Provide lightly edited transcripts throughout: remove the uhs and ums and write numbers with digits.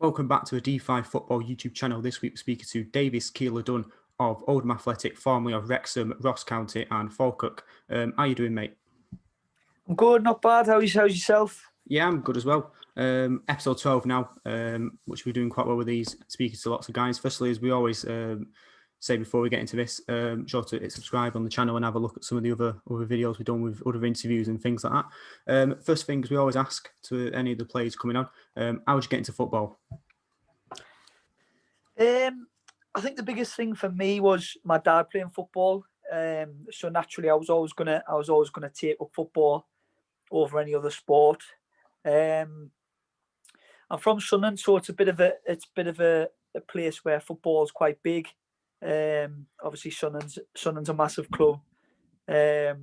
Welcome back to the D5 Football YouTube channel. This week we're speaking to Davis Keillor-Dunn of Oldham Athletic, formerly of Wrexham, Ross County and Falkirk. How you doing, mate? I'm good, not bad. How's yourself? Yeah, I'm good as well. Episode 12 now, which we're doing quite well with these, speaking to lots of guys. Firstly, as we always say before we get into this, sure to hit subscribe on the channel and have a look at some of the other videos we've done with other interviews and things like that. First things we always ask to any of the players coming on, how did you get into football? I think the biggest thing for me was my dad playing football. So naturally, I was always gonna take up football over any other sport. I'm from Sunderland, so it's a bit of a place where football is quite big. Obviously, Sunderland's a massive club. I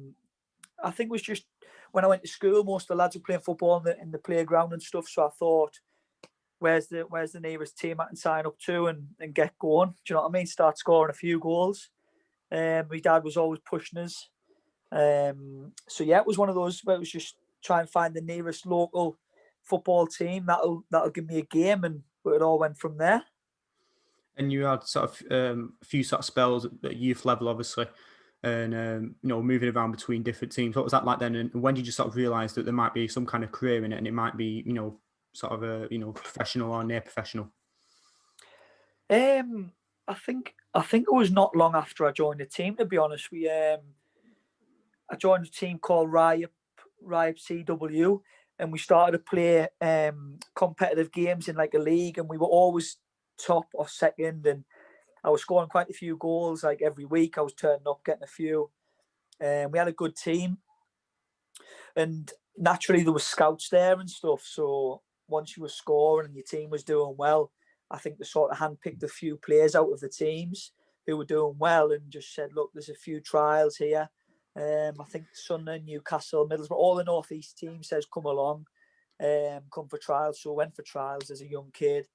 think it was just when I went to school, most of the lads were playing football in the playground and stuff. So I thought, where's the nearest team I can sign up to and get going? Do you know what I mean? Start scoring a few goals. My dad was always pushing us. So yeah, it was one of those where it was just try and find the nearest local football team that'll give me a game, and it all went from there. And you had sort of a few sort of spells at youth level, obviously, and moving around between different teams. What was that like then? And when did you sort of realise that there might be some kind of career in it, and it might be sort of a professional or near professional? I think it was not long after I joined the team. To be honest, I joined a team called Ryep CW, and we started to play competitive games in like a league, and we were always top or second, and I was scoring quite a few goals like every week. I was turning up, getting a few. We had a good team, and naturally there were scouts there and stuff. So once you were scoring and your team was doing well, I think they sort of handpicked a few players out of the teams who were doing well and just said, look, there's a few trials here. I think Sunderland, Newcastle, Middlesbrough, all the North East team says come along, come for trials. So I went for trials as a young kid.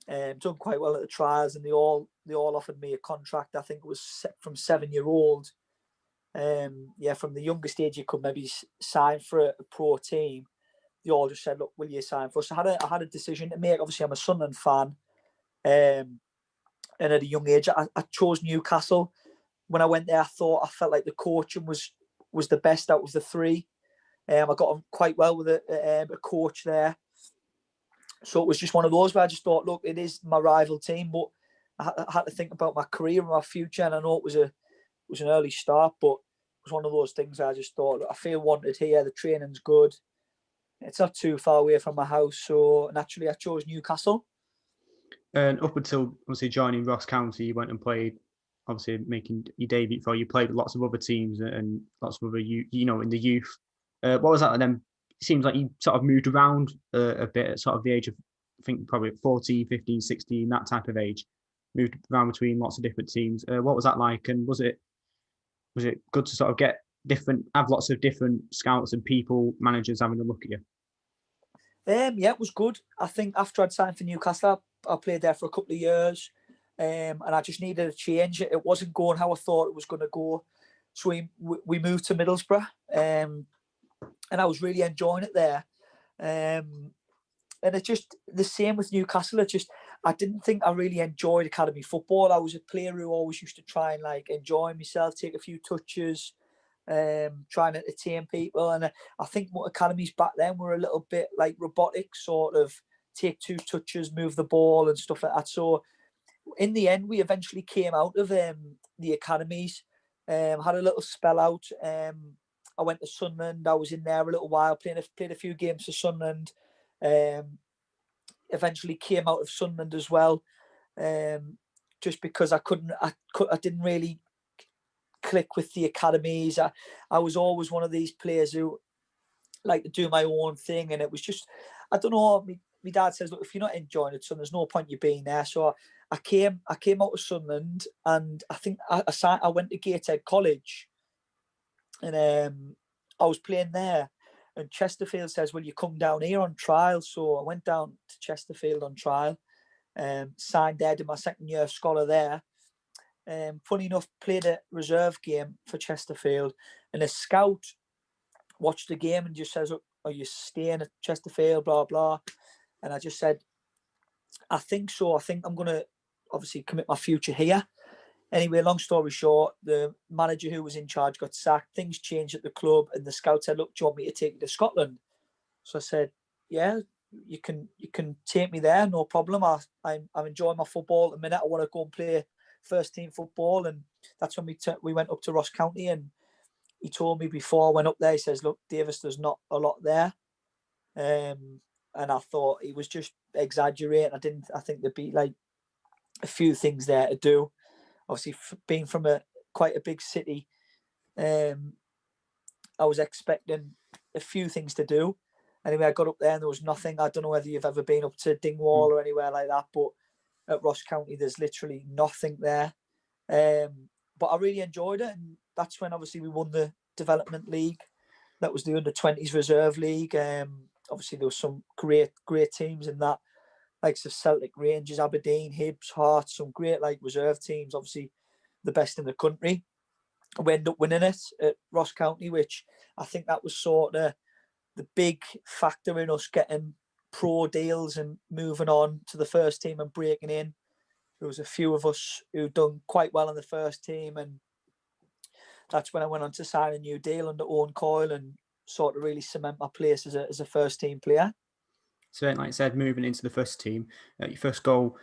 Done quite well at the trials, and they all offered me a contract. I think it was from 7-year-old. From the youngest age you could maybe sign for a pro team. They all just said, "Look, will you sign for us?" So I had a decision to make. Obviously, I'm a Sunderland fan, and at a young age, I chose Newcastle. When I went there, I felt like the coaching was the best out of the three. I got on quite well with a coach there. So it was just one of those where I just thought, look, it is my rival team, but I had to think about my career and my future. And I know it was an early start, but it was one of those things where I just thought, look, I feel wanted here. The training's good. It's not too far away from my house. So naturally, I chose Newcastle. And up until obviously joining Ross County, you went and played, obviously making your debut for you played lots of other teams and lots of other in the youth. What was that? And then it seems like you sort of moved around a bit at sort of the age of, I think probably 14, 15, 16, that type of age. Moved around between lots of different teams. What was that like? And was it good to sort of have lots of different scouts and people, managers having a look at you? Yeah, it was good. I think after I'd signed for Newcastle, I played there for a couple of years, and I just needed a change. It wasn't going how I thought it was going to go, so we moved to Middlesbrough, and I was really enjoying it there. And it's just the same with Newcastle. I didn't think I really enjoyed academy football. I was a player who always used to try and like enjoy myself, take a few touches, trying to entertain people. And I think what academies back then were a little bit like robotic, sort of take 2 touches, move the ball and stuff like that. So in the end, we eventually came out of the academies, had a little spell out. I went to Sunderland. I was in there a little while, played a few games for Sunderland. Eventually came out of Sunderland as well, just because I didn't really click with the academies. I was always one of these players who like to do my own thing, and it was just, I don't know. My dad says, look, if you're not enjoying it, son, there's no point you being there. So I came out of Sunderland, and I think I went to Gateshead College, and I was playing there, and Chesterfield says, will you come down here on trial? So I went down to Chesterfield on trial, signed there, did my second year of scholar there. Funny enough, played a reserve game for Chesterfield, and a scout watched the game and just says, are you staying at Chesterfield, blah, blah. And I just said, I think so. I think I'm going to obviously commit my future here. Anyway, long story short, the manager who was in charge got sacked. Things changed at the club, and the scout said, "Look, do you want me to take you to Scotland?" So I said, "Yeah, you can take me there, no problem. I'm enjoying my football at the minute. I want to go and play first team football." And that's when we went up to Ross County, and he told me before I went up there, he says, "Look, Davis, there's not a lot there." And I thought he was just exaggerating. I think there'd be like a few things there to do. Obviously, being from quite a big city, I was expecting a few things to do. Anyway, I got up there and there was nothing. I don't know whether you've ever been up to Dingwall or anywhere like that, but at Ross County, there's literally nothing there. But I really enjoyed it, and that's when obviously we won the Development League. That was the Under-20s Reserve League. Obviously, there was some great teams in that, like Celtic, Rangers, Aberdeen, Hibs, Hearts, some great reserve teams. Obviously, the best in the country. We ended up winning it at Ross County, which I think that was sort of the big factor in us getting pro deals and moving on to the first team and breaking in. There was a few of us who'd done quite well in the first team, and that's when I went on to sign a new deal under Owen Coyle and sort of really cement my place as a first team player. So, like I said, moving into the first team, your first goal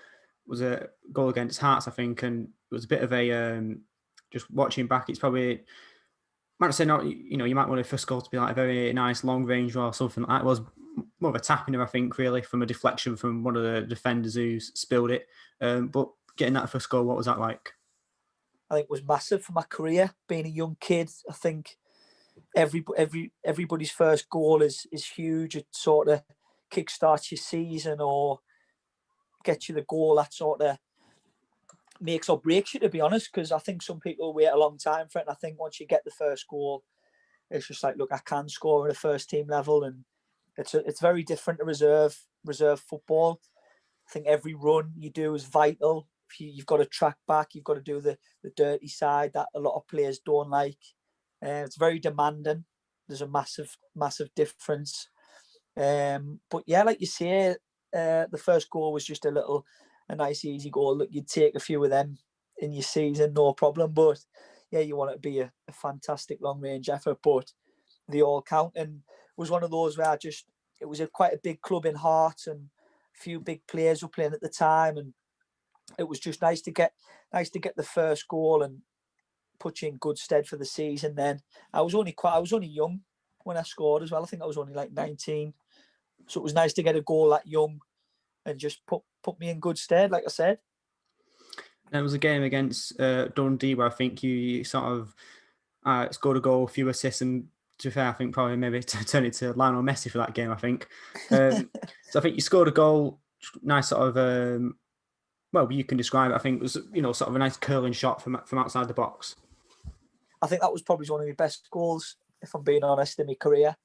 was a goal against Hearts, I think, and it was a bit of a just watching back. It's probably, might say not, you might want a first goal to be like a very nice long range or something like that. It was more of a tapping, I think, really, from a deflection from one of the defenders who spilled it. But getting that first goal, what was that like? I think it was massive for my career. Being a young kid, I think everybody's first goal is huge. It sort of kickstarts your season or gets you the goal that sort of makes or breaks you, to be honest, because I think some people wait a long time for it. And I think once you get the first goal, it's just like, look, I can score at a first team level, and it's very different to reserve football. I think every run you do is vital. You've got to track back, you've got to do the dirty side that a lot of players don't like. It's very demanding. There's a massive difference. But yeah, like you say, the first goal was just a nice easy goal. Look, you'd take a few of them in your season, no problem. But yeah, you want it to be a fantastic long range effort, but they all count. And it was one of those where it was quite a big club in Hearts, and a few big players were playing at the time, and it was just nice to get the first goal and put you in good stead for the season. Then I was only young when I scored as well. I think I was only like 19, so it was nice to get a goal that young and just put me in good stead, like I said. It was a game against Dundee where I think you sort of scored a goal, a few assists, and to be fair, I think probably maybe turn it to Lionel Messi for that game, I think. So I think you scored a goal, nice sort of, well, you can describe it. I think it was, sort of a nice curling shot from outside the box. I think that was probably one of my best goals, if I'm being honest, in my career.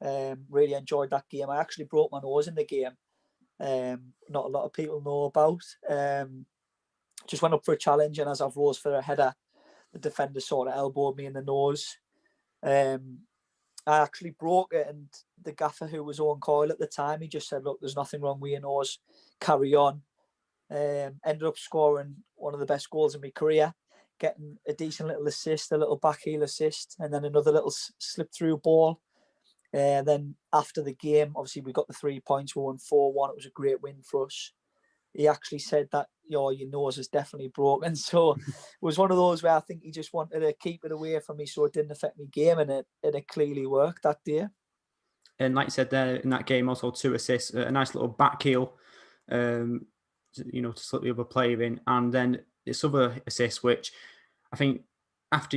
Really enjoyed that game. I actually broke my nose in the game. Not a lot of people know about. Just went up for a challenge, and as I've rose for a header, the defender sort of elbowed me in the nose. I actually broke it, and the gaffer, who was Owen Coyle at the time, he just said, "Look, there's nothing wrong with your nose. Carry on." Ended up scoring one of the best goals in my career, getting a decent little assist, a little back heel assist, and then another little slip through ball. Then after the game, obviously we got the 3 points. We won 4-1. It was a great win for us. He actually said that your nose is definitely broken. So it was one of those where I think he just wanted to keep it away from me so it didn't affect my game, and it clearly worked that day. And like you said there, in that game, also 2 assists, a nice little back heel, to slip the other player in, and then this other assist, which I think after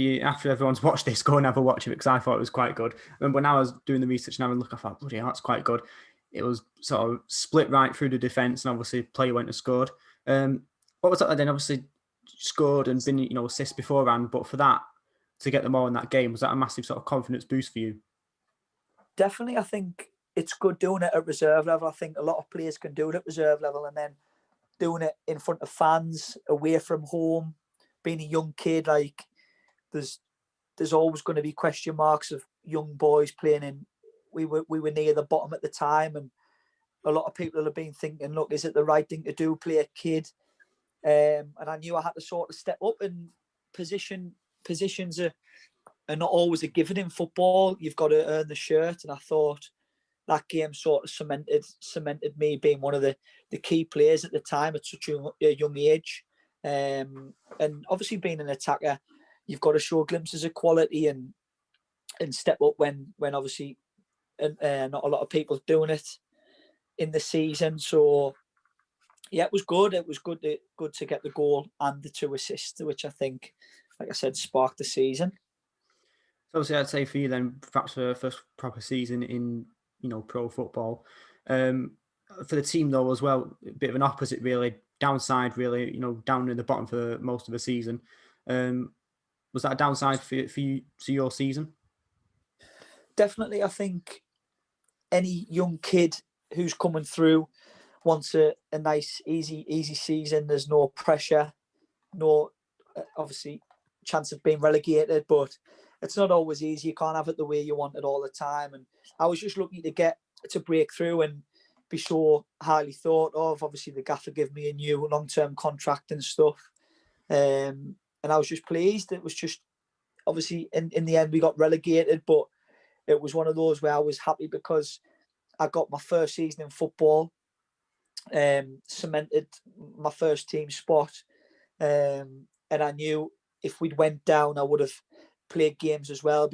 everyone's watched this, go and have a watch of it, because I thought it was quite good. And when I was doing the research and having a look, I thought, bloody hell, that's quite good. It was sort of split right through the defence, and obviously the player went and scored. What was that then? Obviously scored and been assists beforehand, but for that to get them all in that game, was that a massive sort of confidence boost for you? Definitely, I think it's good doing it at reserve level. I think a lot of players can do it at reserve level, and then doing it in front of fans, away from home, being a young kid, like there's always going to be question marks of young boys playing in. We were near the bottom at the time, and a lot of people have been thinking, look, is it the right thing to do, play a kid? And I knew I had to sort of step up, and positions are not always a given in football. You've got to earn the shirt, and I thought that game sort of cemented me being one of the key players at the time at such a young age. And obviously being an attacker, you've got to show glimpses of quality and step up when obviously not a lot of people doing it in the season. So yeah, it was good. It was good to get the goal and the 2 assists, which I think, like I said, sparked the season. So obviously, I'd say for you then, perhaps for the first proper season in pro football, for the team though as well, a bit of an opposite really, downside really, down in the bottom for most of the season. Was that a downside for you to your season? Definitely, I think any young kid who's coming through wants a nice, easy season. There's no pressure, no obviously chance of being relegated, but it's not always easy. You can't have it the way you want it all the time. And I was just lucky to break through and be so highly thought of. Obviously, the gaffer gave me a new long-term contract and stuff. And I was just pleased. It was just, obviously, in the end, we got relegated, but it was one of those where I was happy because I got my first season in football, cemented my first team spot. And I knew if we'd went down, I would have played games as well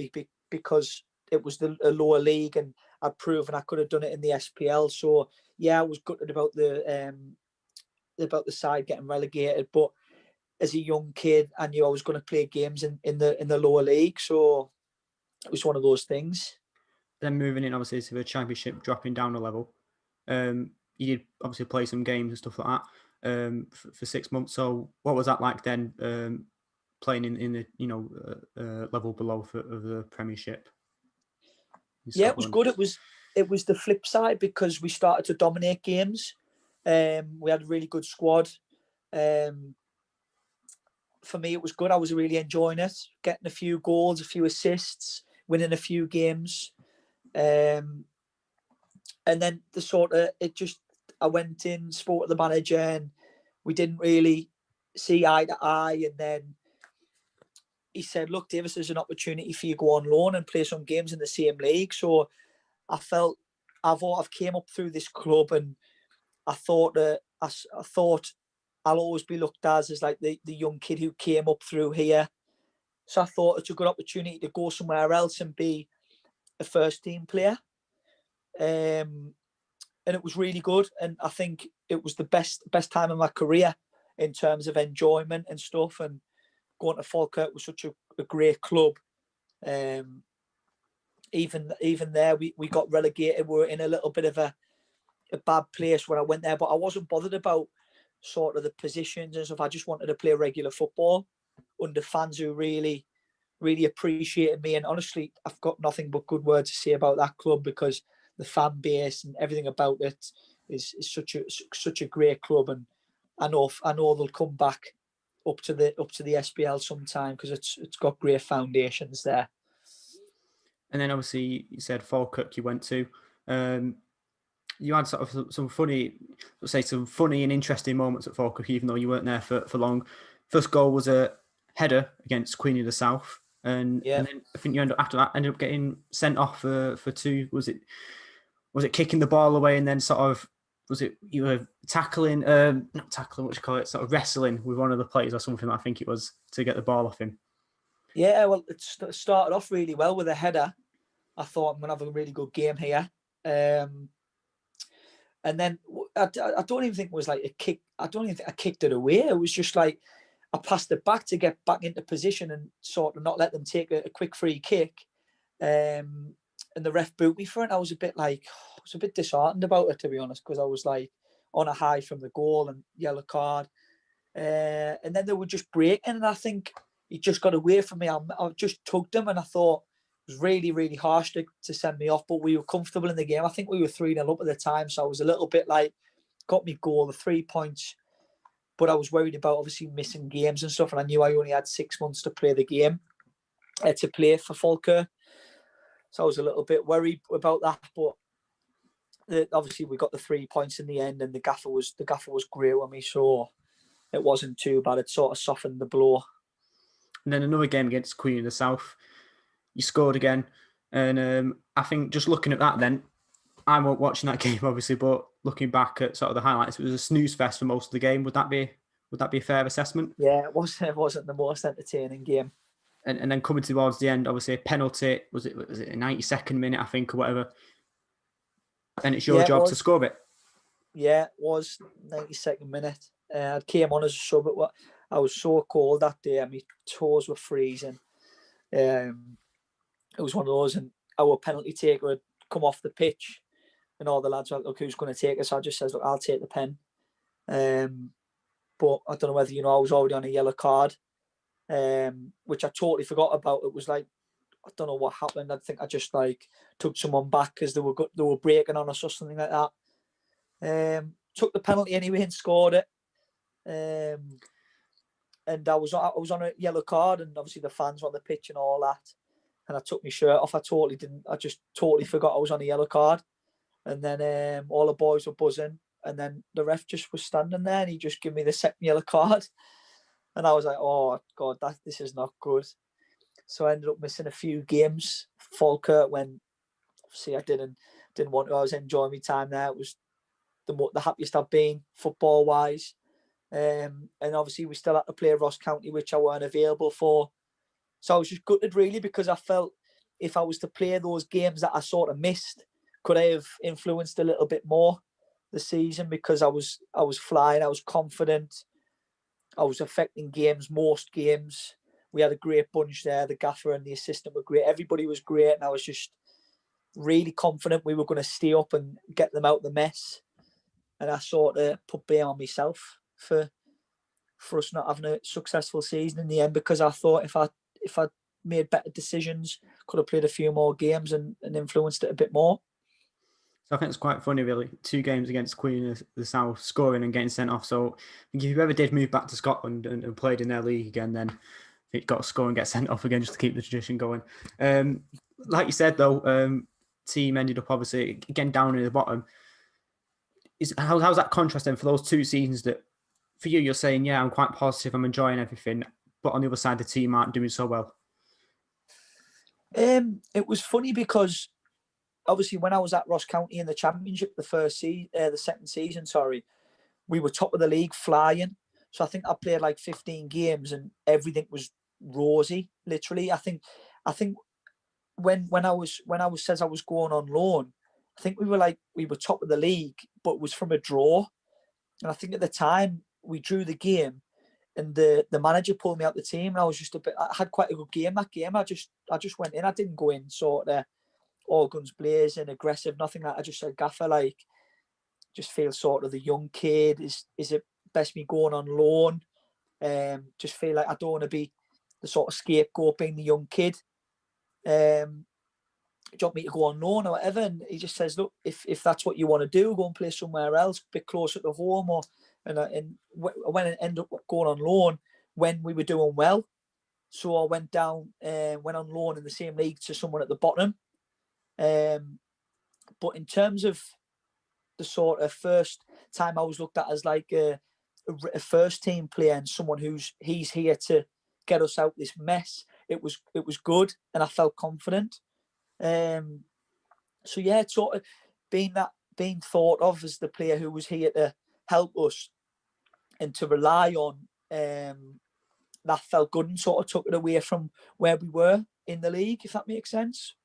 because it was a lower league, and I'd proven I could have done it in the SPL. So yeah, I was gutted about the side getting relegated, but as a young kid, I knew I was going to play games in the lower league. So it was one of those things. Then moving in obviously to the Championship, dropping down a level. You did obviously play some games and stuff like that for 6 months. So what was that like then, playing in the level below of the Premiership? Yeah, it was good. It was the flip side because we started to dominate games. We had a really good squad. For me, it was good. I was really enjoying it, getting a few goals, a few assists, winning a few games. And then I went in, spoke to the manager, and we didn't really see eye to eye. And then he said, look, Davis, there's an opportunity for you to go on loan and play some games in the same league. So I felt I've came up through this club, and I thought I'll always be looked at as like the young kid who came up through here. So I thought it's a good opportunity to go somewhere else and be a first team player. And it was really good. And I think it was the best time of my career in terms of enjoyment and stuff. And going to Falkirk was such a great club. Even there, we got relegated. We were in a little bit of a bad place when I went there, but I wasn't bothered about sort of the positions and stuff. I just wanted to play regular football under fans who really, really appreciated me. And honestly, I've got nothing but good words to say about that club because the fan base and everything about it is such a great club. And I know they'll come back up to the SPL sometime because it's got great foundations there. And then obviously you said Falkirk you went to. You had sort of some funny and interesting moments at Falkirk, even though you weren't there for long. First goal was a header against Queen of the South, and then I think you ended up getting sent off for 2. Was it kicking the ball away and then sort of you were tackling, not tackling, what you call it, sort of wrestling with one of the players or something? I think it was to get the ball off him. Yeah, well, it started off really well with a header. I thought I'm going to have a really good game here. And then I don't even think it was like a kick. I don't even think I kicked it away. It was just like I passed it back to get back into position and sort of not let them take a quick free kick. And the ref booed me for it. I was a bit disheartened about it, to be honest, because I was like on a high from the goal and yellow card. And then they were just breaking, and I think he just got away from me. I just tugged him, and I thought it was really, really harsh to send me off, but we were comfortable in the game. I think we were 3-0 up at the time, so I was a little bit like, got me goal, the 3 points, but I was worried about obviously missing games and stuff, and I knew I only had 6 months to play the game, to play for Falkirk. So I was a little bit worried about that, but obviously we got the 3 points in the end, and the gaffer was great with me, so it wasn't too bad. It sort of softened the blow. And then another game against Queen of the South, you scored again, and I think just looking at that, then I wasn't watching that game obviously, but looking back at sort of the highlights, it was a snooze fest for most of the game. Would that be a fair assessment? Yeah, it wasn't the most entertaining game. And then coming towards the end, obviously a penalty, was it a 92nd minute, I think, or whatever. And it's your job to score it. Yeah, it was 92nd minute. I came on as a sub. I was so cold that day, and my toes were freezing. It was one of those, and our penalty taker had come off the pitch, and all the lads were like, "Look, who's going to take us?" I just says, "Look, I'll take the pen." But I don't know whether I was already on a yellow card, which I totally forgot about. It was like, I don't know what happened. I think I just took someone back because they were breaking on us or something like that. Took the penalty anyway and scored it. And I was on a yellow card, and obviously the fans were on the pitch and all that. And I took my shirt off. I just totally forgot I was on a yellow card. And then all the boys were buzzing, and then the ref just was standing there, and he just gave me the second yellow card. And I was like, oh God, this is not good. So I ended up missing a few games. Falkirk, when obviously I didn't want to. I was enjoying my time there. It was the happiest I've been football wise. And obviously we still had to play Ross County, which I weren't available for. So I was just gutted really, because I felt if I was to play those games that I sort of missed, could I have influenced a little bit more the season, because I was flying, I was confident, I was affecting games, most games. We had a great bunch there. The gaffer and the assistant were great. Everybody was great, and I was just really confident we were going to stay up and get them out the mess. And I sort of put blame on myself for us not having a successful season in the end, because I thought if I made better decisions, could have played a few more games and influenced it a bit more. So I think it's quite funny, really. 2 games against Queen of the South, scoring and getting sent off. So I think if you ever did move back to Scotland and played in their league again, then it got to score and get sent off again just to keep the tradition going. Like you said, though, team ended up obviously again down in the bottom. How's that contrast then for those 2 seasons that for you, you're saying, yeah, I'm quite positive, I'm enjoying everything, but on the other side, the team aren't doing so well? It was funny because obviously when I was at Ross County in the Championship, the second season, we were top of the league, flying. So I think I played like 15 games and everything was rosy, literally. I think when I was says I was going on loan, I think we were top of the league, but it was from a draw. And I think at the time we drew the game, and the manager pulled me out the team, and I was just I had quite a good game that game. I just went in. I didn't go in sort of all guns blazing, aggressive, nothing like that. I just said, gaffer, just feel sort of the young kid. Is it best me going on loan? Just feel like I don't want to be the sort of scapegoat being the young kid. Do you want me to go on loan or whatever? And he just says, look, if that's what you want to do, go and play somewhere else, a bit closer to home. And when I ended up going on loan when we were doing well. So I went on loan in the same league to someone at the bottom. But in terms of the sort of first time I was looked at as like a first team player and someone he's here to get us out this mess, it was good, and I felt confident. So yeah, it's sort of being thought of as the player who was here to help us and to rely on, that felt good and sort of took it away from where we were in the league, if that makes sense.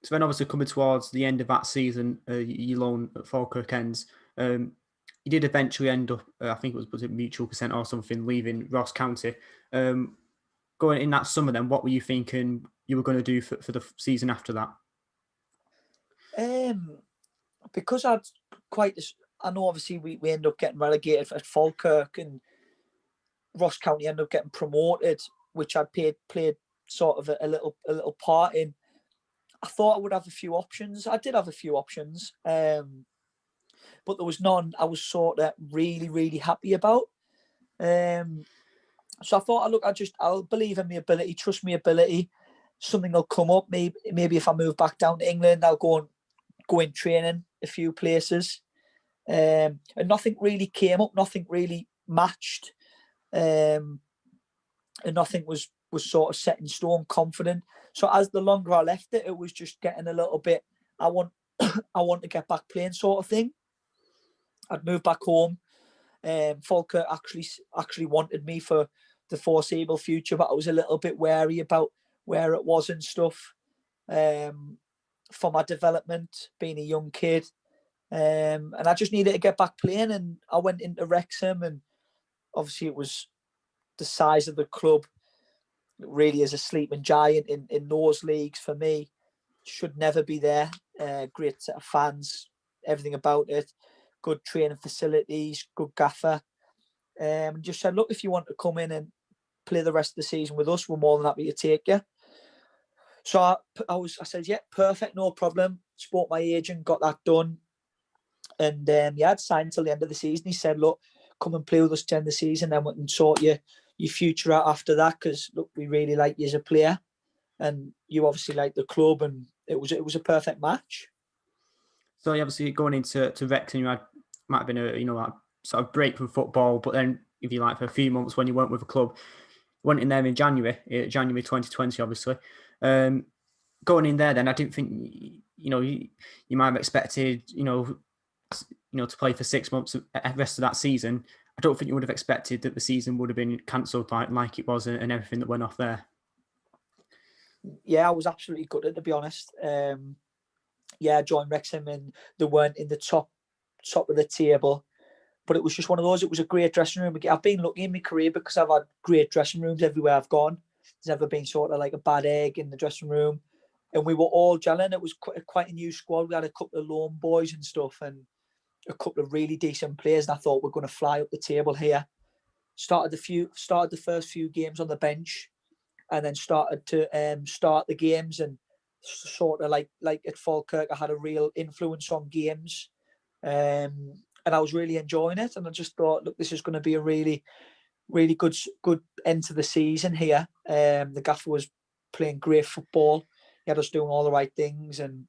So then obviously coming towards the end of that season, your loan at Falkirk ends. You did eventually end up, I think was it mutual consent or something, leaving Ross County. Going in that summer then, what were you thinking you were going to do for the season after that? Because I know obviously we ended up getting relegated at Falkirk, and Ross County ended up getting promoted, which I'd played sort of a little part in. I thought I would have a few options. I did have a few options, but there was none I was sort of really, really happy about. So I thought, look, I'll believe in my ability, trust my ability. Something will come up. Maybe if I move back down to England, I'll go and go in training a few places. And nothing really came up, nothing really matched. And nothing was sort of set in stone, confident. So as the longer I left it, it was just getting a little bit, I want to get back playing sort of thing. I'd moved back home. Falkirk actually wanted me for the foreseeable future, but I was a little bit wary about where it was and stuff for my development, being a young kid. And I just needed to get back playing, and I went into Wrexham, and obviously it was the size of the club really is a sleeping giant in those leagues for me. Should never be there. Great set of fans, everything about it, good training facilities, good gaffer. Just said, look, if you want to come in and play the rest of the season with us, we're more than happy to take you. So I said, yeah, perfect, no problem. Spoke my agent, got that done. And I'd signed till the end of the season. He said, look, come and play with us during the season, then we can sort your future out after that, because look, we really like you as a player, and you obviously like the club, and it was a perfect match. So obviously going into Wrexham, might have been a sort of break from football, but then if you like for a few months when you weren't with a club, went in there in January 2020, obviously. Going in there, then I didn't think you might have expected to play for 6 months the rest of that season. I don't think you would have expected that the season would have been cancelled like it was, and everything that went off there. Yeah, I was absolutely gutted, to be honest. I joined Wrexham and they weren't in the top of the table, but it was just one of those. It was a great dressing room. I've been lucky in my career because I've had great dressing rooms everywhere I've gone. There's never been sort of like a bad egg in the dressing room, and we were all gelling. It was quite a new squad. We had a couple of loan boys and stuff, and a couple of really decent players, and I thought we're going to fly up the table here. Started the first few games on the bench, and then started to start the games, and sort of like at Falkirk, I had a real influence on games, and I was really enjoying it. And I just thought, look, this is going to be a really, really good end to the season here. The gaffer was playing great football. He had us doing all the right things, and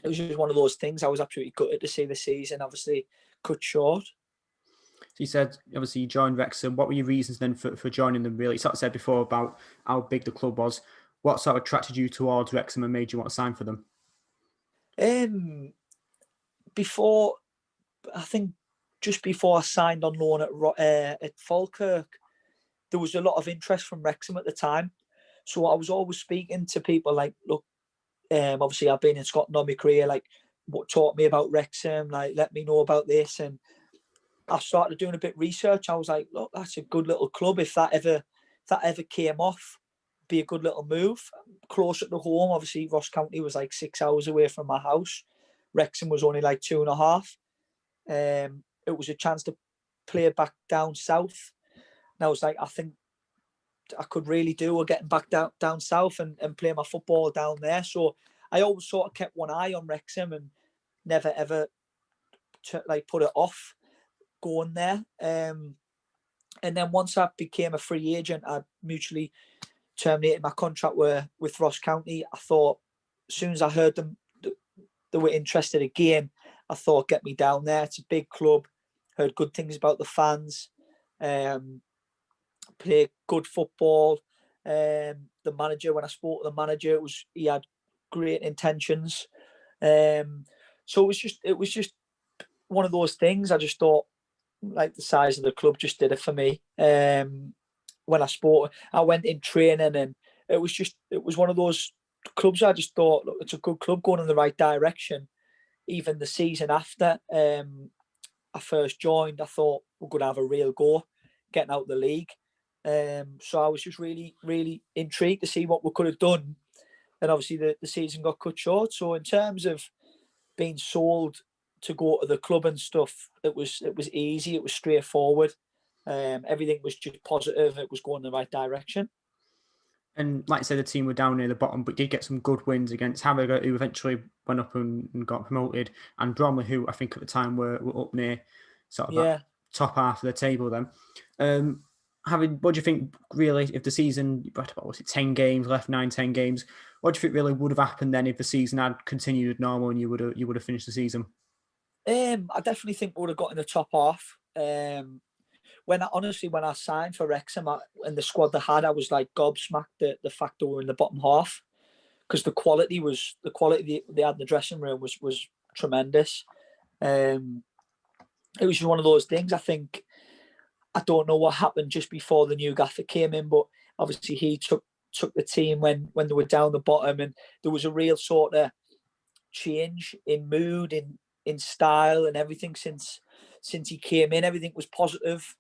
it was just one of those things. I was absolutely gutted to see the season obviously cut short. So you said, obviously, you joined Wrexham. What were your reasons then for joining them, really? You sort of said before about how big the club was. What sort of attracted you towards Wrexham and made you want to sign for them? Before, I think just before I signed on loan at Falkirk, there was a lot of interest from Wrexham at the time. So I was always speaking to people like, look, obviously I've been in Scotland all my career, like, what taught me about Wrexham, like, let me know about this. And I started doing a bit of research. I was like, look, that's a good little club. If that ever came off, be a good little move. Closer to home, obviously Ross County was like 6 hours away from my house. Wrexham was only like 2.5. It was a chance to play back down south. And I was like, I think I could really do with getting back down south and play my football down there. So I always sort of kept one eye on Wrexham and never ever put it off going there. And then once I became a free agent, I mutually terminated my contract with Ross County. I thought, as soon as I heard them, they were interested again, I thought, get me down there. It's a big club. Heard good things about the fans. Play good football. The manager, when I spoke to the manager, he had great intentions. So it was just one of those things. I just thought, like, the size of the club just did it for me. When I went in training, and it was one of those clubs. I just thought, look, it's a good club going in the right direction. Even the season after I first joined, I thought we're going to have a real go getting out of the league. So I was just really, really intrigued to see what we could have done. And obviously the season got cut short. So in terms of being sold to go to the club and stuff, it was easy. It was straightforward. Everything was just positive. It was going in the right direction. And like I said, the team were down near the bottom, but did get some good wins against Harrogate, who eventually went up and got promoted, and Bromley, who I think at the time were up near sort of that top half of the table then. What do you think, really, if the season, what was it, 10 games left, 9-10 games, what do you think really would have happened then if the season had continued normal and you would have finished the season? I definitely think we would have got in the top half. When I signed for Wrexham and the squad they had, I was like gobsmacked at the fact that we were in the bottom half, because the quality they had in the dressing room was tremendous. It was just one of those things. I don't know what happened just before the new gaffer came in, but obviously he took the team when they were down the bottom, and there was a real sort of change in mood, in style, and everything since he came in. Everything was positive,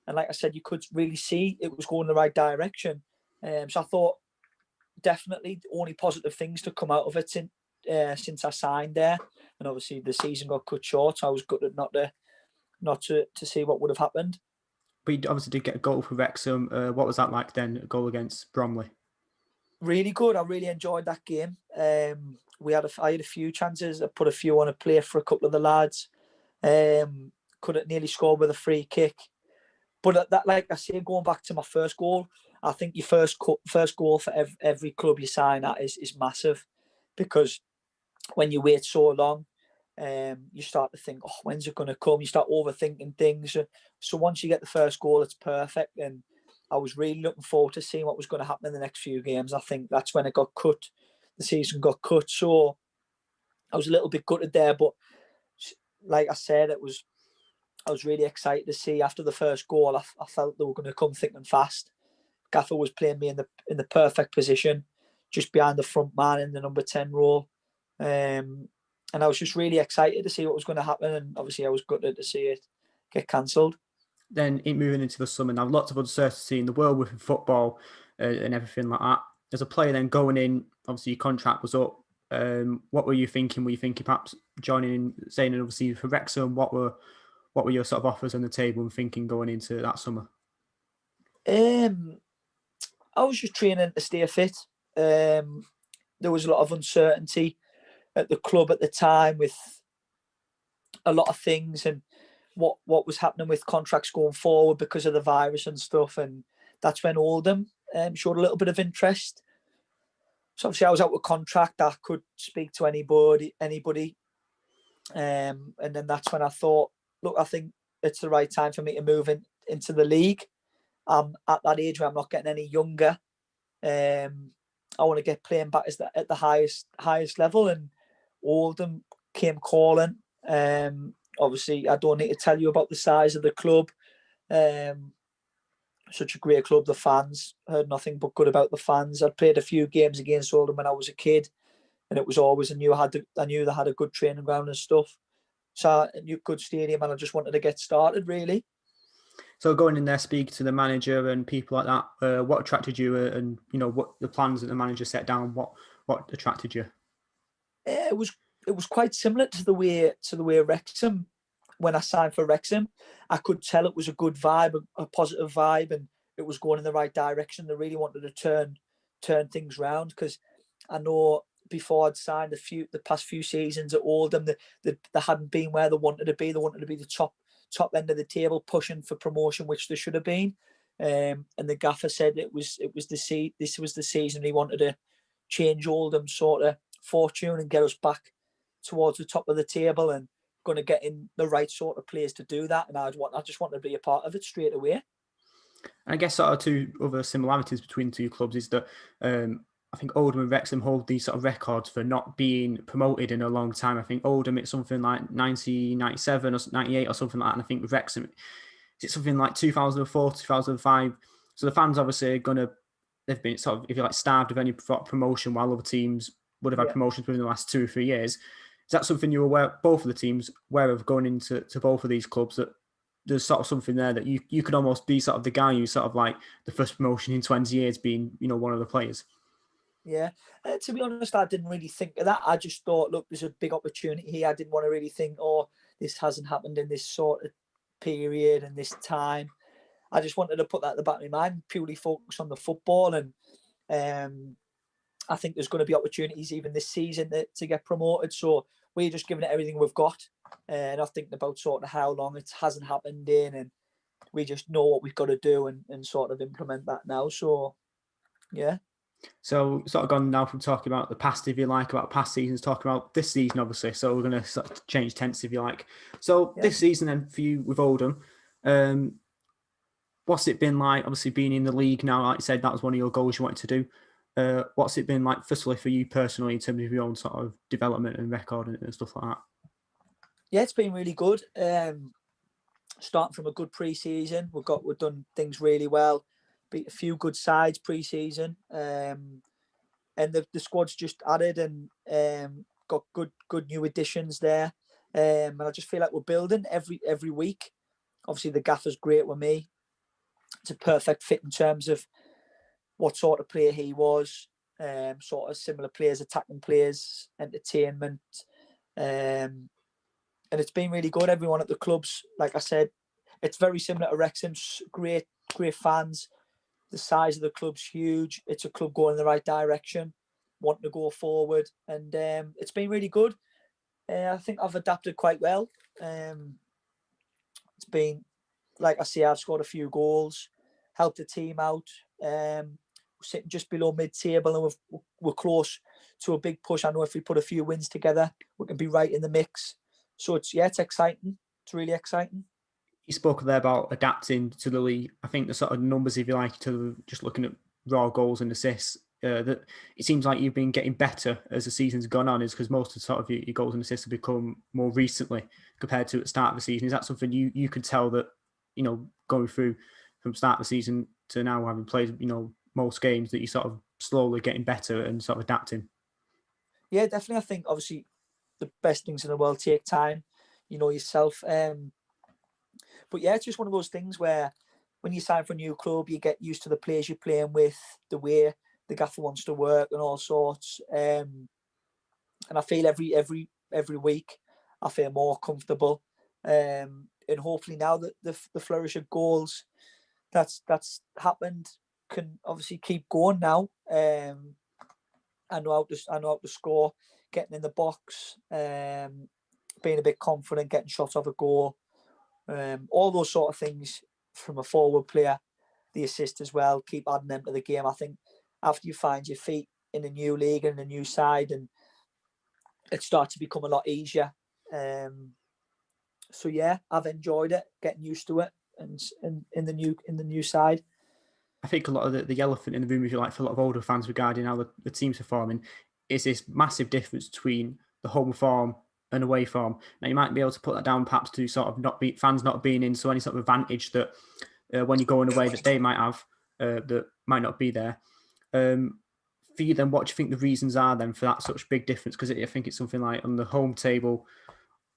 and like I said, you could really see it was going the right direction. So I thought definitely only positive things to come out of it since I signed there. And obviously the season got cut short, so I was gutted not to see what would have happened. But you obviously did get a goal for Wrexham. What was that like then, a goal against Bromley? Really good. I really enjoyed that game. I had a few chances. I put a few on a play for a couple of the lads. Could have nearly scored with a free kick. But that, like I say, going back to my first goal, I think your first goal for every club you sign at is massive, because when you wait so long, you start to think, oh, when's it going to come? You start overthinking things. So once you get the first goal, it's perfect. And I was really looking forward to seeing what was going to happen in the next few games. I think that's when it got cut. The season got cut. So I was a little bit gutted there. But like I said, I was really excited to see after the first goal. I felt they were going to come thick and fast. Gaffer was playing me in the perfect position, just behind the front man in the number 10 role. And I was just really excited to see what was going to happen. And obviously I was gutted to see it get cancelled. Then moving into the summer, now lots of uncertainty in the world with football and everything like that. As a player then going in, obviously your contract was up. What were you thinking? Were you thinking perhaps joining in, saying obviously for Wrexham? What were your sort of offers on the table and thinking going into that summer? I was just training to stay fit. There was a lot of uncertainty at the club at the time with a lot of things and what was happening with contracts going forward because of the virus and stuff. And that's when Oldham showed a little bit of interest. So obviously I was out of contract. I could speak to anybody. And then that's when I thought, look, I think it's the right time for me to move into the league. I'm at that age where I'm not getting any younger. I want to get playing back at the highest level, and Oldham came calling. Obviously, I don't need to tell you about the size of the club. Such a great club. The fans, heard nothing but good about the fans. I'd played a few games against Oldham when I was a kid, and it was always I knew they had a good training ground and stuff. So a new good stadium, and I just wanted to get started really. So going in there, speaking to the manager and people like that, what attracted you, and what the plans that the manager set down? What attracted you? It was quite similar to the way Wrexham. When I signed for Wrexham, I could tell it was a good vibe, a positive vibe, and it was going in the right direction. They really wanted to turn things around, because I know before I'd signed the past few seasons at Oldham, they hadn't been where they wanted to be. They wanted to be the top end of the table, pushing for promotion, which they should have been. And the gaffer said this was the season he wanted to change Oldham's sort of fortune and get us back towards the top of the table, and going to get in the right sort of players to do that. And I just wanted to be a part of it straight away. I guess sort of two other similarities between the two clubs is that I think Oldham and Wrexham hold these sort of records for not being promoted in a long time. I think Oldham, it's something like 1997 or 98 or something like that. And I think with Wrexham, it's something like 2004, 2005. So the fans obviously they've been sort of, if you like, starved of any promotion, while other teams would have had promotions within the last 2 or 3 years. Is that something you were aware, both of the teams, aware of going into both of these clubs, that there's sort of something there that you could almost be sort of the guy who's sort of like the first promotion in 20 years being, one of the players? Yeah. To be honest, I didn't really think of that. I just thought, look, there's a big opportunity here. I didn't want to really think, oh, this hasn't happened in this sort of period and this time. I just wanted to put that at the back of my mind, purely focus on the football. And I think there's going to be opportunities even this season to get promoted. So we're just giving it everything we've got. And not thinking about sort of how long it hasn't happened in. And we just know what we've got to do and sort of implement that now. So, yeah. So sort of gone now from talking about the past, if you like, about past seasons, talking about this season, obviously. So we're going to sort of change tense, if you like. So this season then for you with Oldham, what's it been like? Obviously being in the league now, like you said, that was one of your goals you wanted to do. What's it been like, firstly, for you personally in terms of your own sort of development and record and stuff like that? Yeah, it's been really good. Starting from a good pre-season, we've done things really well. Beat a few good sides pre-season, and the squad's just added and got good new additions there. And I just feel like we're building every week. Obviously, the gaffer's great with me. It's a perfect fit in terms of what sort of player he was. Sort of similar players, attacking players, entertainment. And it's been really good. Everyone at the clubs, like I said, it's very similar to Wrexham's. Great fans. The size of the club's huge. It's a club going in the right direction, wanting to go forward, and it's been really good. I think I've adapted quite well. It's been, like I say, I've scored a few goals, helped the team out. We're sitting just below mid-table, and we're close to a big push. I know if we put a few wins together, we can be right in the mix. So it's exciting. It's really exciting. You spoke there about adapting to the league. I think the sort of numbers, if you like, to just looking at raw goals and assists, that it seems like you've been getting better as the season's gone on, is because most of sort of your goals and assists have become more recently compared to at the start of the season. Is that something you could tell that, going through from start of the season to now, having played, most games, that you're sort of slowly getting better and sort of adapting? Yeah, definitely. I think obviously the best things in the world take time, yourself. But yeah, it's just one of those things where when you sign for a new club, you get used to the players you're playing with, the way the gaffer wants to work and all sorts. And I feel every week I feel more comfortable. And hopefully now that the flourish of goals that's happened can obviously keep going now. I know how to score, getting in the box, being a bit confident, getting shots off a goal. All those sort of things from a forward player, the assist as well, keep adding them to the game. I think after you find your feet in a new league and a new side, and it starts to become a lot easier. So yeah, I've enjoyed it, getting used to it, and in the new side. I think a lot of the elephant in the room, if you like, for a lot of older fans regarding how the team's performing, is this massive difference between the home form and away form. Now, you might be able to put that down perhaps to sort of fans not being in, so any sort of advantage that when you're going away that they might have that might not be there. For you then, what do you think the reasons are then for that such big difference? Because I think it's something like on the home table,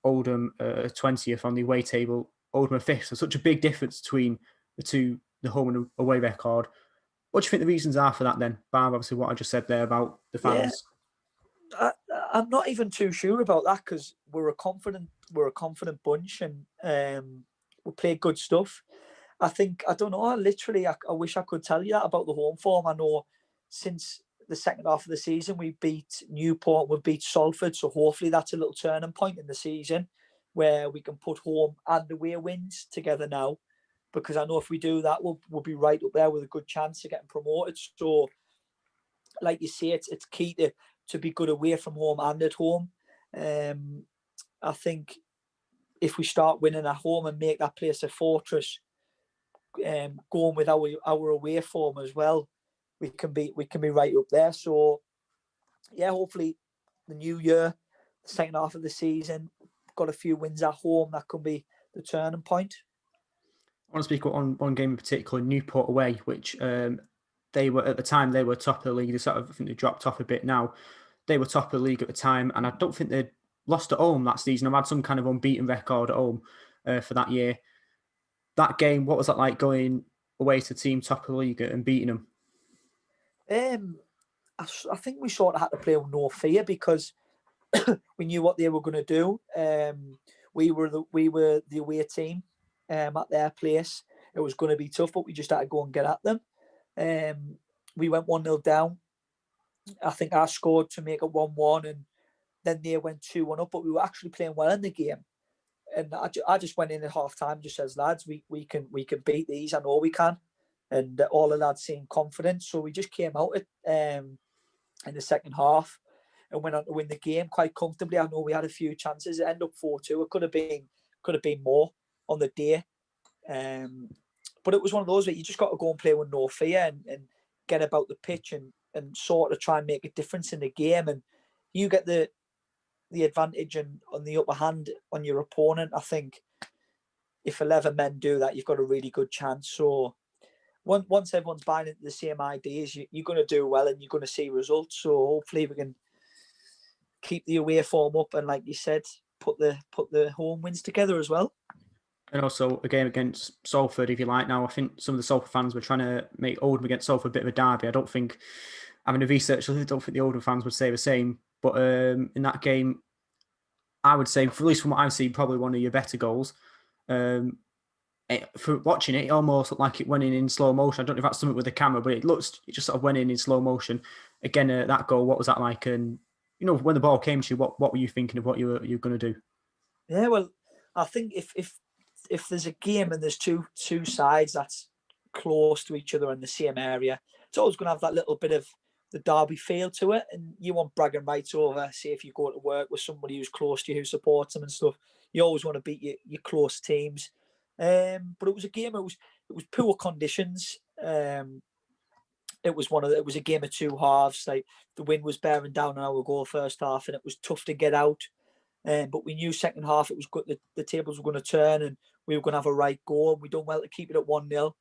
Oldham 20th, on the away table, Oldham 5th. So such a big difference between the two, the home and away record. What do you think the reasons are for that then? Bar obviously what I just said there about the fans. Yeah, I'm not even too sure about that, because we're a confident bunch, and we play good stuff. I don't know. Literally, I wish I could tell you that about the home form. I know since the second half of the season we beat Newport, we beat Salford, so hopefully that's a little turning point in the season where we can put home and away wins together now. Because I know if we do that, we'll be right up there with a good chance of getting promoted. So, like you say, it's key to be good away from home and at home. I think if we start winning at home and make that place a fortress, going with our away form as well, we can be right up there. So yeah, hopefully the new year, the second half of the season, got a few wins at home, that could be the turning point. I want to speak on one game in particular, Newport away, which they were at the time, they were top of the league. They I think they dropped off a bit now. They were top of the league at the time, and I don't think they'd lost at home that season. I've had some kind of unbeaten record at home for that year. That game, what was that like, going away to team top of the league and beating them? I think we sort of had to play with no fear, because we knew what they were going to do. We were the away team at their place. It was going to be tough, but we just had to go and get at them. We went 1-0 down. I think I scored to make it 1-1, and then they went 2-1 up, but we were actually playing well in the game. And I just went in at half time, just says, lads, we can beat these. I know we can. and all the lads seemed confident. So we just came out in the second half and went on to win the game quite comfortably. I know we had a few chances. It ended up 4-2. It could have been more on the day. But it was one of those where you just got to go and play with no fear and get about the pitch and sort of try and make a difference in the game. And you get the advantage and on the upper hand on your opponent. I think if 11 men do that, you've got a really good chance. So once everyone's buying into the same ideas, you're going to do well and you're going to see results. So hopefully we can keep the away form up and, like you said, put the home wins together as well. And also a game against Salford, if you like. Now, I think some of the Salford fans were trying to make Oldham against Salford a bit of a derby. I don't think, having a research, I don't think the Oldham fans would say the same. But in that game, I would say, at least from what I've seen, probably one of your better goals. For watching it, it almost looked like it went in slow motion. I don't know if that's something with the camera, but it just sort of went in slow motion. Again, that goal, what was that like? And when the ball came to you, what were you thinking of what you were going to do? Yeah, well, I think if there's a game and there's two sides that's close to each other in the same area, it's always going to have that little bit of the derby feel to it, and you want bragging rights over. Say if you go to work with somebody who's close to you, who supports them and stuff, you always want to beat your close teams. But it was a game. It was poor conditions. It was a game of two halves. Like the wind was bearing down on our goal first half, and it was tough to get out. But we knew second half it was good. The tables were going to turn, and we were going to have a right goal. And we done well to keep it at 1-0.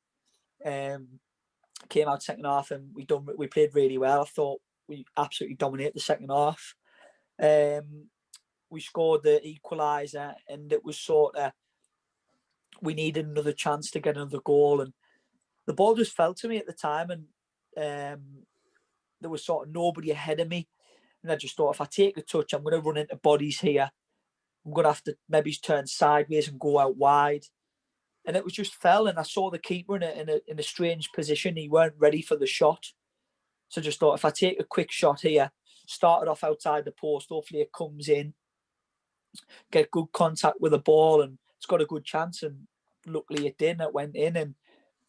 Came out second half, and we played really well. I thought we absolutely dominated the second half. We scored the equaliser, and it was sort of we needed another chance to get another goal, and the ball just fell to me at the time, and there was sort of nobody ahead of me. And I just thought, if I take a touch, I'm going to run into bodies here. I'm going to have to maybe turn sideways and go out wide. And it was just fell. And I saw the keeper in a strange position. He weren't ready for the shot. So I just thought, if I take a quick shot here, start it off outside the post, hopefully it comes in, get good contact with the ball, and it's got a good chance. And luckily it did. And it went in, and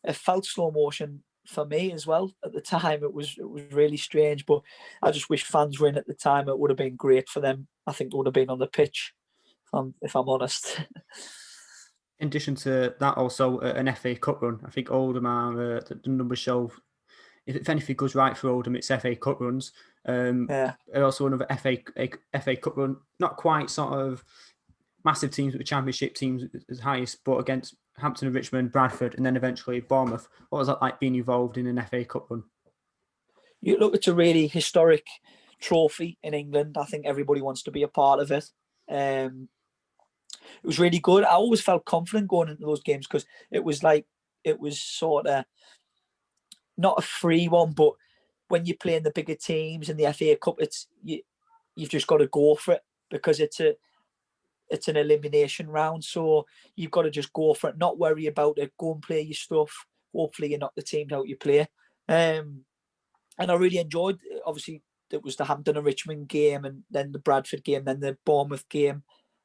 it felt slow motion for me as well at the time. It was really strange, but I just wish fans were in at the time. It would have been great for them. I think they would have been on the pitch, if I'm honest. In addition to that, also an FA Cup run. I think Oldham are, the numbers show, if anything goes right for Oldham, it's FA Cup runs. Yeah. Also another FA Cup run, not quite sort of massive teams, but the Championship teams as highest, but against Hampton and Richmond, Bradford, and then eventually Bournemouth. What was that like being involved in an FA Cup run? You look, it's a really historic trophy in England. I think everybody wants to be a part of it. It was really good. I always felt confident going into those games because it was sort of not a free one, but when you're playing the bigger teams in the FA Cup, you've just got to go for it because it's an elimination round. So you've got to just go for it, not worry about it, go and play your stuff. Hopefully you knock the teams out you play. And I really enjoyed, obviously, it was the Hampton and Richmond game and then the Bradford game, then the Bournemouth game.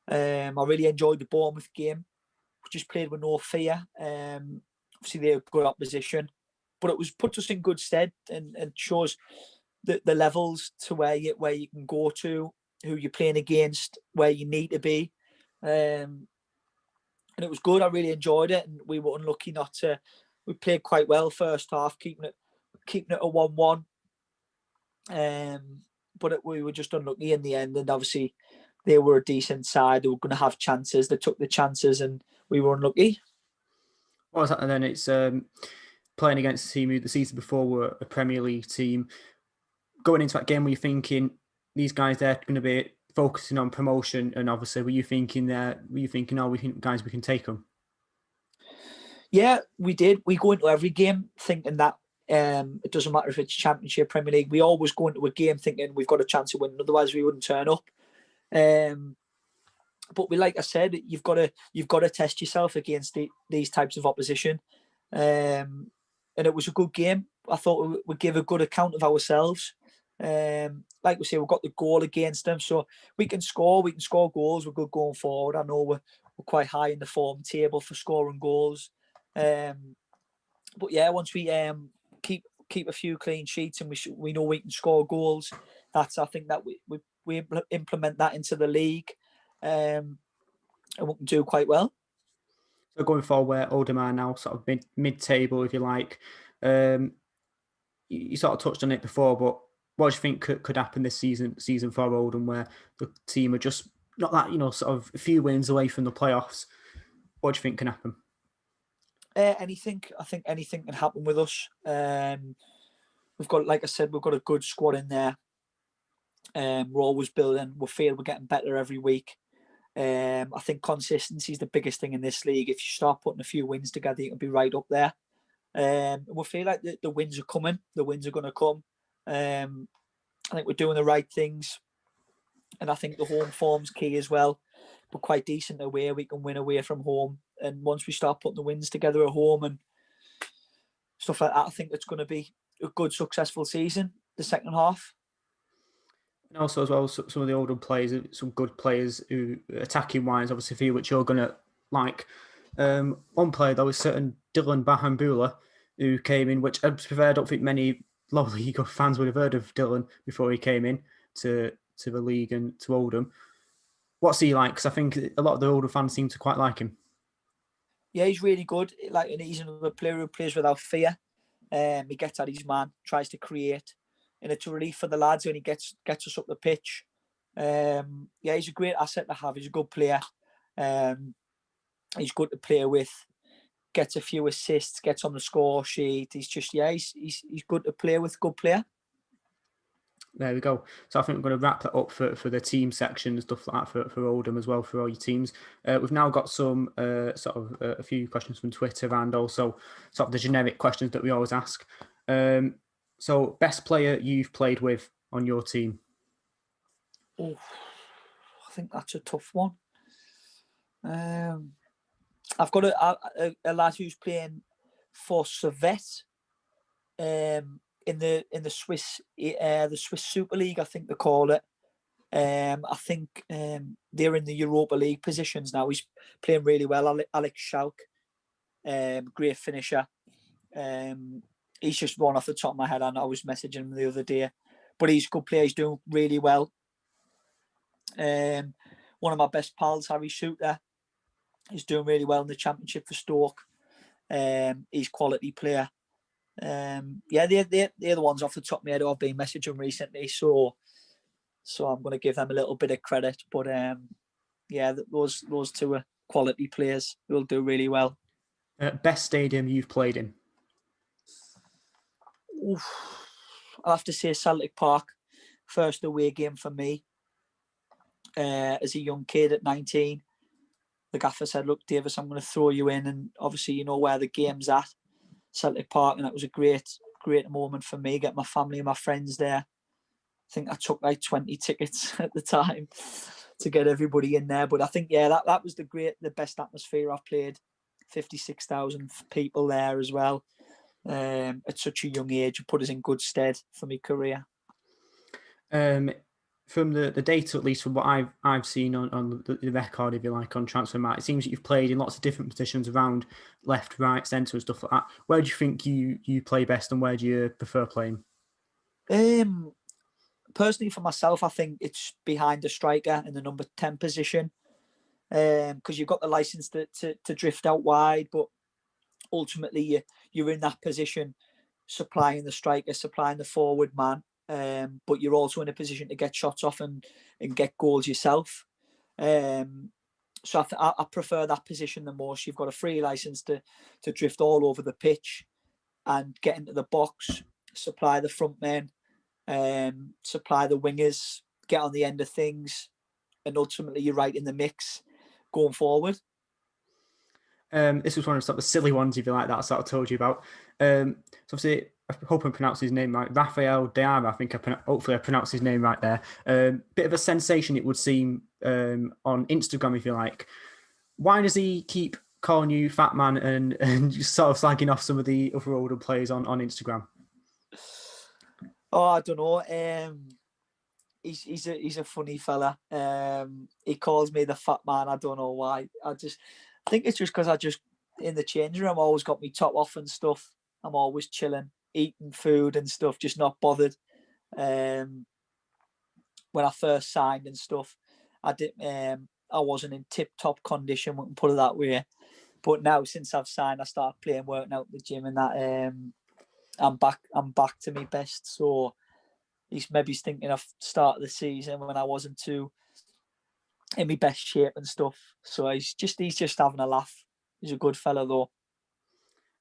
I really enjoyed the Bournemouth game. We just played with no fear. Obviously, they're good opposition. But it puts us in good stead and shows the levels to where you can go to, who you're playing against, where you need to be. And it was good. I really enjoyed it. And we were unlucky not to. We played quite well first half, keeping it at 1-1. But we were just unlucky in the end. And obviously, they were a decent side. They were going to have chances. They took the chances, and we were unlucky. What was that? And then it's playing against a team who the season before were a Premier League team. Going into that game, were you thinking these guys they're going to be focusing on promotion? And obviously, were you thinking, oh, we think guys we can take them? Yeah, we did. We go into every game thinking that it doesn't matter if it's Championship, Premier League. We always go into a game thinking we've got a chance of winning. Otherwise, we wouldn't turn up. But like I said, you've got to test yourself against these types of opposition. And it was a good game. I thought we gave a good account of ourselves. Like we say, we've got the goal against them, so we can score goals. We're good going forward. I know we're quite high in the form table for scoring goals. But yeah, once we keep a few clean sheets and we know we can score goals, I think that we implement that into the league, and we can do quite well. So going forward, where Oldham are now, sort of mid-table, if you like, you sort of touched on it before, but what do you think could happen this season for Oldham, where the team are just not that, sort of a few wins away from the playoffs? What do you think can happen? Anything. I think anything can happen with us. We've got, like I said, we've got a good squad in there. We're always building. We feel we're getting better every week. I think consistency is the biggest thing in this league. If you start putting a few wins together, you can be right up there. We feel like the wins are coming. The wins are going to come. I think we're doing the right things, and I think the home form's key as well. We're quite decent away. We can win away from home, and once we start putting the wins together at home and stuff like that, I think it's going to be a good, successful season. The second half. And also as well, some of the older players, some good players who attacking wise, obviously for you, which you're gonna like. One player though is certain Dylan Bahambula, who came in, which I don't think many lower league fans would have heard of Dylan before he came in to the league and to Oldham. What's he like? Because I think a lot of the older fans seem to quite like him. Yeah, he's really good. Like, and he's another player who plays without fear. He gets at his man, tries to create, and it's a relief for the lads when he gets us up the pitch. Yeah, he's a great asset to have. He's a good player. He's good to play with. Gets a few assists. Gets on the score sheet. He's just he's good to play with. Good player. There we go. So I think we're going to wrap that up for the team section and stuff like that for Oldham as well, for all your teams. We've now got some sort of a few questions from Twitter and also sort of the generic questions that we always ask. So best player you've played with on your team? Oh, I think that's a tough one. I've got a lad who's playing for Servette. In the Swiss Super League, I think they call it. I think they're in the Europa League positions now. He's playing really well. Alex Schalk, great finisher. He's just one off the top of my head. I was messaging him the other day, but he's a good player. He's doing really well. One of my best pals, Harry Shooter, is doing really well in the Championship for Stoke. He's a quality player. Yeah, they're the ones off the top of my head who I've been messaging recently. So I'm going to give them a little bit of credit. But yeah, those two are quality players who will do really well. Best stadium you've played in? Oof. I'll have to say Celtic Park. First away game for me. As a young kid at 19, the gaffer said, "Look, Davis, I'm going to throw you in, and obviously you know where the game's at, Celtic Park," and that was a great moment for me. Get my family and my friends there. I think I took like 20 tickets at the time to get everybody in there. But I think, yeah, that was the best atmosphere I've played. 56,000 people there as well. At such a young age, it put us in good stead for my career. From the data, at least from what I've seen on the record, if you like, on Transfermarkt, it seems that you've played in lots of different positions around left, right, centre and stuff like that. Where do you think you play best, and where do you prefer playing? Personally, for myself, I think it's behind the striker in the number 10 position, because you've got the license to drift out wide, but ultimately you're in that position, supplying the striker, supplying the forward man. But you're also in a position to get shots off and get goals yourself. So I prefer that position the most. You've got a free license to drift all over the pitch and get into the box, supply the front men, supply the wingers, get on the end of things, and ultimately you're right in the mix going forward. This was one of the silly ones, if you like, that I sort of told you about. So obviously, I hope I pronounced his name right. Rafael Diarra, I think hopefully I pronounced his name right there. Bit of a sensation, it would seem, on Instagram, if you like. Why does he keep calling you fat man and just sort of slagging off some of the other older players on Instagram? Oh, I don't know. He's a funny fella. He calls me the fat man. I don't know why. I think it's just because in the changing room, I always got me top off and stuff. I'm always chilling, eating food and stuff, just not bothered. When I first signed and stuff, I wasn't in tip-top condition, we can put it that way. But now, since I've signed, I started playing, working out at the gym, and that I'm back to my best. So he's thinking of start of the season when I wasn't too in my best shape and stuff. So he's just having a laugh. He's a good fella though.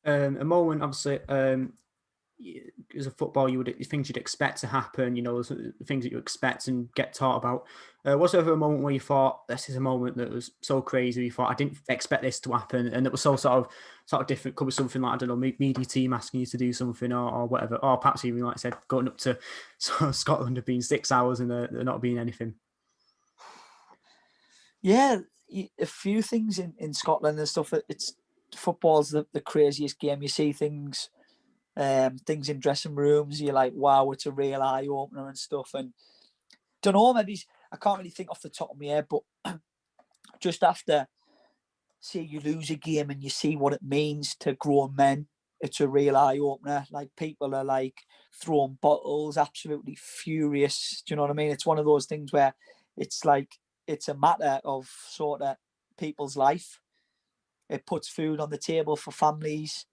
A moment, obviously, as a footballer, things you'd expect to happen. Things that you expect and get taught about. Was there ever a moment where you thought, "This is a moment that was so crazy"? You thought, "I didn't expect this to happen," and it was so sort of different. Could be something like, I don't know, media team asking you to do something, or whatever, or perhaps even, like I said, going up to Scotland have been 6 hours and there not being anything. Yeah, a few things in Scotland and stuff. It's football's the craziest game. You see things in dressing rooms. You're like, wow, it's a real eye opener and stuff. And don't know, maybe I can't really think off the top of my head, but just after, say you lose a game and you see what it means to grown men, it's a real eye opener. Like, people are like throwing bottles, absolutely furious. Do you know what I mean? It's one of those things where it's like, it's a matter of sort of people's life. It puts food on the table for families.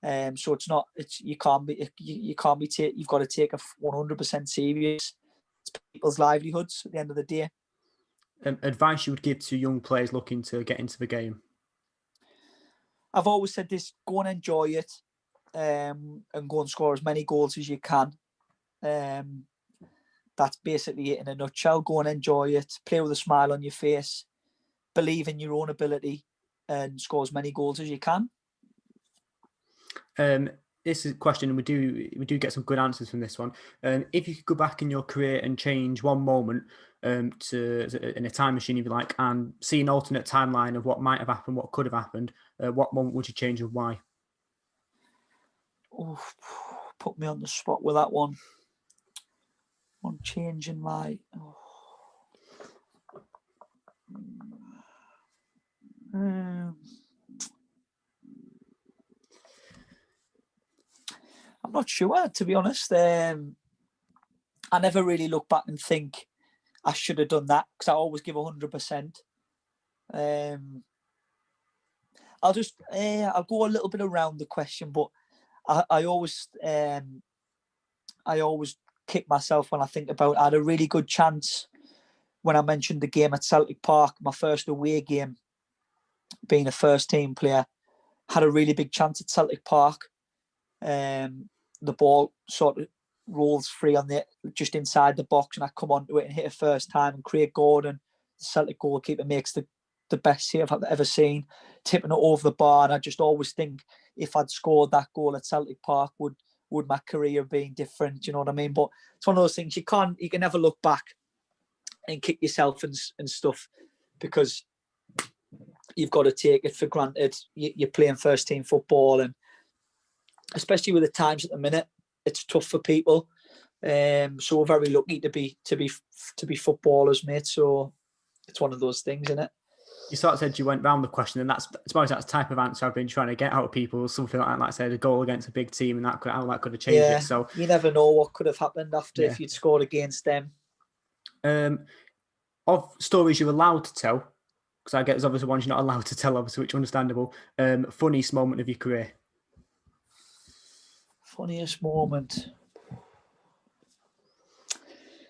So you've got to take it 100% serious. It's people's livelihoods at the end of the day. Advice you would give to young players looking to get into the game? I've always said this: go and enjoy it, and go and score as many goals as you can. That's basically it in a nutshell. Go and enjoy it. Play with a smile on your face. Believe in your own ability, and score as many goals as you can. This is a question, and we do get some good answers from this one. If you could go back in your career and change one moment in a time machine, if you like, and see an alternate timeline of what might have happened, what could have happened, what moment would you change and why? Oh, put me on the spot with that one. On changing my... I'm not sure, to be honest. I never really look back and think I should have done that, because I always give 100%. I'll go a little bit around the question, but I always kick myself when I think about it. I had a really good chance when I mentioned the game at Celtic Park, my first away game, being a first team player. Had a really big chance at Celtic Park. The ball sort of rolls free on just inside the box, and I come onto it and hit it first time. And Craig Gordon, the Celtic goalkeeper, makes the best save I've ever seen, tipping it over the bar. And I just always think, if I'd scored that goal at Celtic Park, would my career have been different? Do you know what I mean? But it's one of those things you can never look back and kick yourself and stuff, because you've got to take it for granted. You're playing first team football, and especially with the times at the minute, it's tough for people. So we're very lucky to be footballers, mate. So it's one of those things, isn't it? You sort of said you went round the question, and that's the type of answer I've been trying to get out of people. Something like I said, a goal against a big team, and how that could have changed it. So you never know what could have happened after if you'd scored against them. Of stories you're allowed to tell, because I get there's obviously ones you're not allowed to tell, obviously, which is understandable. Funniest moment of your career? Funniest moment.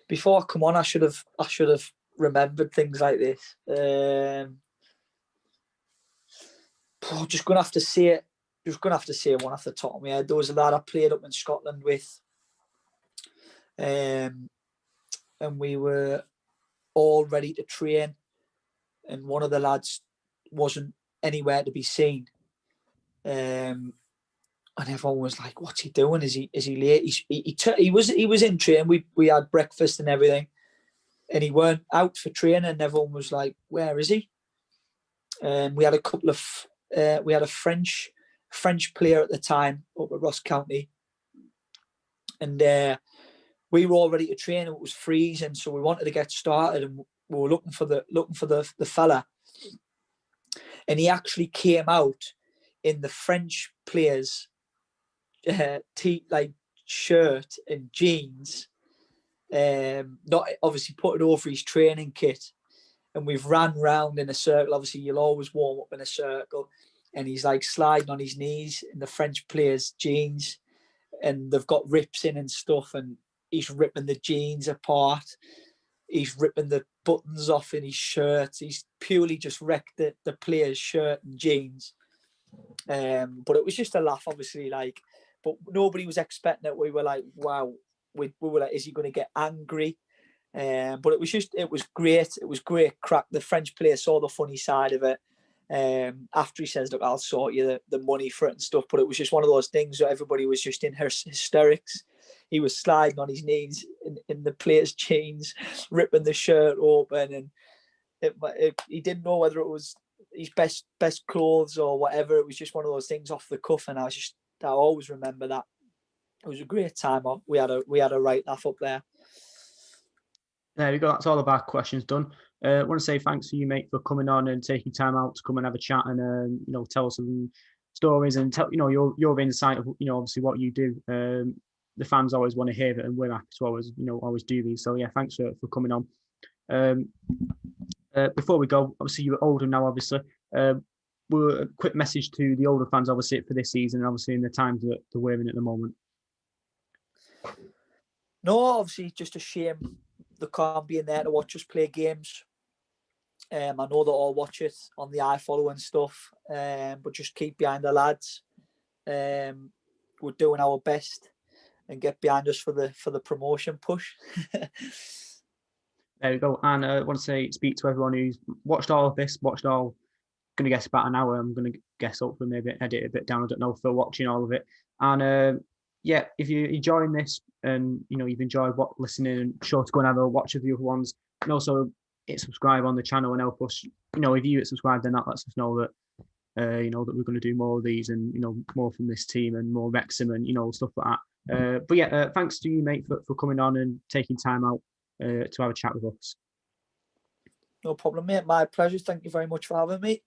Before I come on, I should have remembered things like this. Just gonna have to say it. Just gonna have to say one off the top of my head. There was a lad I played up in Scotland with, and we were all ready to train, and one of the lads wasn't anywhere to be seen. And everyone was like, "What's he doing? Is he late?" He was in training. We had breakfast and everything, and he weren't out for training. And everyone was like, "Where is he?" We had a couple of we had a French player at the time up at Ross County, and we were all ready to train. It was freezing, so we wanted to get started, and we were looking for the fella, and he actually came out in the French players' like shirt and jeans, not obviously put it over his training kit, and we've ran round in a circle. Obviously, you'll always warm up in a circle, and he's like sliding on his knees in the French players' jeans, and they've got rips in and stuff, and he's ripping the jeans apart. He's ripping the buttons off in his shirt. He's purely just wrecked the player's shirt and jeans. But it was just a laugh, obviously, like, but nobody was expecting it. We were like, wow. We were like, is he going to get angry? But it was great. It was great crack. The French player saw the funny side of it. After he says, look, I'll sort you the money for it and stuff. But it was just one of those things where everybody was just in hysterics. He was sliding on his knees in the player's jeans, ripping the shirt open, and he didn't know whether it was his best clothes or whatever. It was just one of those things off the cuff, and I always remember that. It was a great time. We had a right laugh up there. There we go. That's all of our questions done. I want to say thanks to you, mate, for coming on and taking time out to come and have a chat and tell us some stories and tell your insight of obviously what you do. The fans always want to hear it, and we're happy to always do these. So yeah, thanks for coming on. Before we go, obviously you're older now. Obviously, we're a quick message to the older fans, obviously for this season, and obviously in the times that we're in at the moment. No, obviously just a shame they can't be in there to watch us play games. I know they all watch it on the iFollow and stuff, but just keep behind the lads. We're doing our best and get behind us for the promotion push. There we go. And I want to speak to everyone who's watched all of this, going to guess about an hour. I'm going to guess hopefully maybe edit it a bit down. I don't know for watching all of it. And yeah, if you're enjoying this and you've enjoyed listening, and sure to go and have a watch of the other ones, and also hit subscribe on the channel and help us. If you hit subscribe, then that lets us know that that we're going to do more of these and more from this team and more Wrexham and stuff like that. But yeah, thanks to you, mate, for coming on and taking time out to have a chat with us. No problem, mate. My pleasure. Thank you very much for having me.